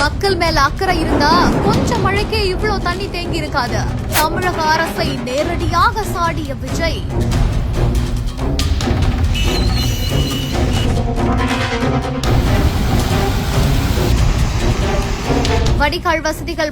மக்கள் மேல அக்கறை இருந்தா கொஞ்சம் மழைக்கே இவ்வளவு தண்ணி தேங்கி இருக்காது. தமிழக அரசை நேரடியாக சாடிய விஜய். வடிகால் வசதிகள்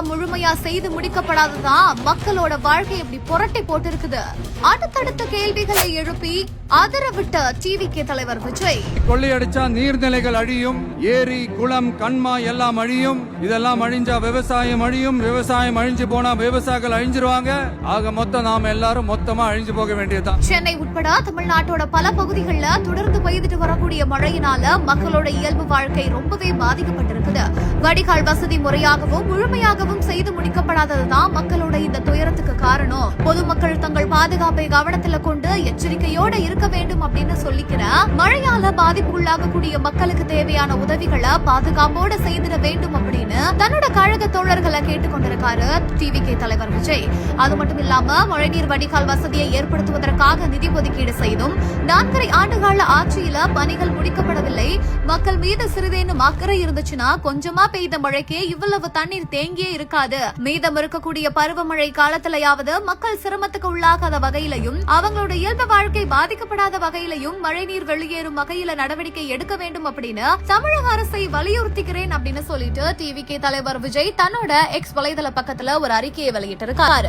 முழுமையா செய்து முடிக்கப்படாததான் மக்களோட வாழ்க்கை எப்படி புரட்டி போட்டிருக்குது. அடுத்தடுத்த கேள்விகளை எழுப்பி ஆதரவிட்ட டிவிகே தலைவர் விஜய். கொள்ளையடிச்சா நீர்நிலைகள் அழியும், ஏரி குளம் கண்மா எல்லாம் அழியும். இதெல்லாம் அழிஞ்சா விவசாயம் அழியும், விவசாயம் அழிஞ்சு போனா விவசாயிகள் அழிஞ்சிருவாங்க. ஆக மொத்தம் நாம எல்லாரும் மொத்தமா அழிஞ்சு போக வேண்டியதுதான். சென்னை உட்பட தமிழ்நாட்டோட பல பகுதிகளில் தொடர்ந்து பெய்துட்டு வரக்கூடிய மழையினால மக்களோட இயல்பு வாழ்க்கை ரொம்பவே பாதிக்கப்பட்டிருக்குது. வடிகால் வசதி முறையாகவும் முழுமையாகவும் செய்து முடிக்கப்படாததுதான் மக்களோட இந்த துயரத்துக்கு காரணம். பொதுமக்கள் தங்கள் பாதுகாப்பை கவனத்துல கொண்டு எச்சரிக்கையோட இருக்க வேண்டும் அப்படின்னு சொல்லிக்கிற மழையால பாதிப்புக்குள்ளாகக்கூடிய மக்களுக்கு தேவையான உதவிகளை பாதுகாப்போட செய்திட வேண்டும் அப்படின்னு தன்னோட கழக தோழர்களை கேட்டுக்கொண்டிருக்காரு டிவிகே தலைவர் விஜய். அது மட்டும் இல்லாம மழைநீர் வடிகால் வசதியை ஏற்படுத்துவதற்காக நிதி ஒதுக்கீடு செய்தும் 4.5 ஆண்டுகால ஆட்சியில பணிகள் முடிக்கப்படவில்லை. மக்கள் மீது சிறிதேனும் அக்கறை இருந்துச்சுன்னா கொஞ்சமா பெய்த மழைக்கே இவ்வளவு தண்ணீர் தேங்கியே இருக்காது. மீதம் இருக்கக்கூடிய பருவமழை காலத்திலேயாவது மக்கள் சிரமத்துக்கு உள்ளாகாத வகையிலையும் அவங்களோட இயல்பு வாழ்க்கை பாதிக்கப்படாத வகையிலையும் மழைநீர் வெளியேறும் வகையில நடவடிக்கை எடுக்க வேண்டும் அப்படின்னு தமிழக அரசை வலியுறுத்துகிறேன் அப்படின்னு சொல்லிட்டு டிவிகே தலைவர் விஜய் தன்னோட எக்ஸ் வலைதள பக்கத்துல ஒரு அறிக்கையை வெளியிட்டிருக்காரு.